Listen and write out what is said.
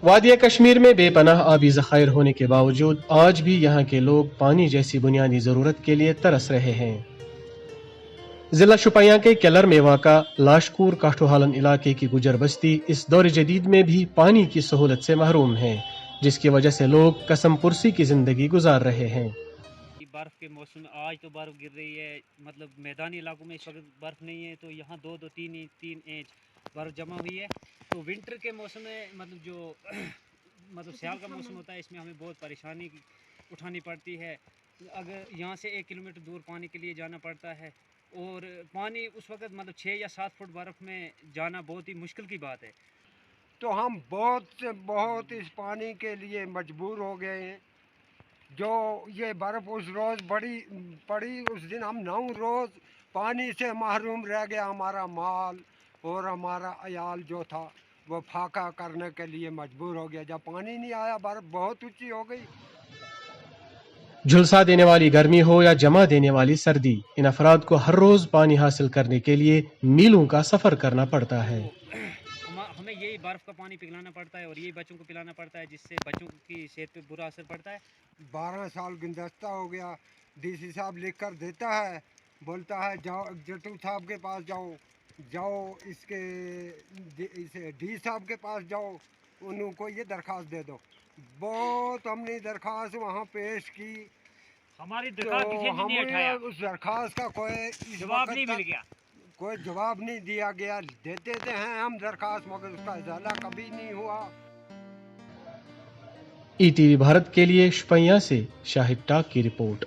وادی کشمیر میں بے پناہ آبی ذخائر ہونے کے باوجود آج بھی یہاں کے لوگ پانی جیسی بنیادی ضرورت کے لیے ترس رہے ہیں۔ ضلع شوپیاں کے کیلر میں واقع لاشکور کاٹھوہالن علاقے کی گجر بستی اس دور جدید میں بھی پانی کی سہولت سے محروم ہے، جس کی وجہ سے لوگ قسم پرسی کی زندگی گزار رہے ہیں۔ برف کے موسم میں آج تو برف گر رہی ہے، مطلب میدانی علاقوں میں اس وقت برف نہیں ہے، تو یہاں 2-3 انچ برف جمع ہوئی ہے۔ تو ونٹر کے موسم میں مطلب جو مطلب سیال کا موسم ہوتا ہے، اس میں ہمیں بہت پریشانی اٹھانی پڑتی ہے۔ اگر یہاں سے 1 کلومیٹر دور پانی کے لیے جانا پڑتا ہے، اور پانی اس وقت مطلب 6 یا 7 فٹ برف میں جانا بہت ہی مشکل کی بات ہے۔ تو ہم بہت سے بہت اس پانی کے لیے مجبور ہو گئے ہیں۔ جو یہ برف اس روز پڑی اس دن ہم 9 روز پانی سے محروم رہ گیا۔ ہمارا مال اور ہمارا عیال جو تھا وہ فاقہ کرنے کے لیے مجبور ہو گیا۔ جب پانی نہیں آیا برف بہت اونچی ہو گئی۔ جھلسا دینے والی گرمی ہو یا جمع دینے والی سردی، ان افراد کو ہر روز پانی حاصل کرنے کے لیے میلوں کا سفر کرنا پڑتا ہے۔ ہمیں یہی برف کا پانی پگلانا پڑتا ہے اور یہی بچوں کو پلانا پڑتا ہے، جس سے بچوں کی صحت پہ برا اثر پڑتا ہے۔ 12 سال گزشتہ ہو گیا، ڈی سی صاحب لکھ کر دیتا ہے، بولتا ہے جاؤ جٹو صاحب کے پاس جاؤ اس ڈی صاحب کے پاس جاؤ، انہوں کو یہ درخواست دے دو۔ بہت ہم نے درخواست وہاں پیش کی، ہماری تو درخواست کسی نے نہیں اٹھایا، اس درخواست کا کوئی جواب نہیں مل گیا، کوئی جواب نہیں دیا گیا۔ دیتے ہیں ہم درخواست مگر اس کا ازالہ کبھی نہیں ہوا۔ ای ٹی وی بھارت کے لیے شوپیاں سے شاہد ٹاک کی رپورٹ۔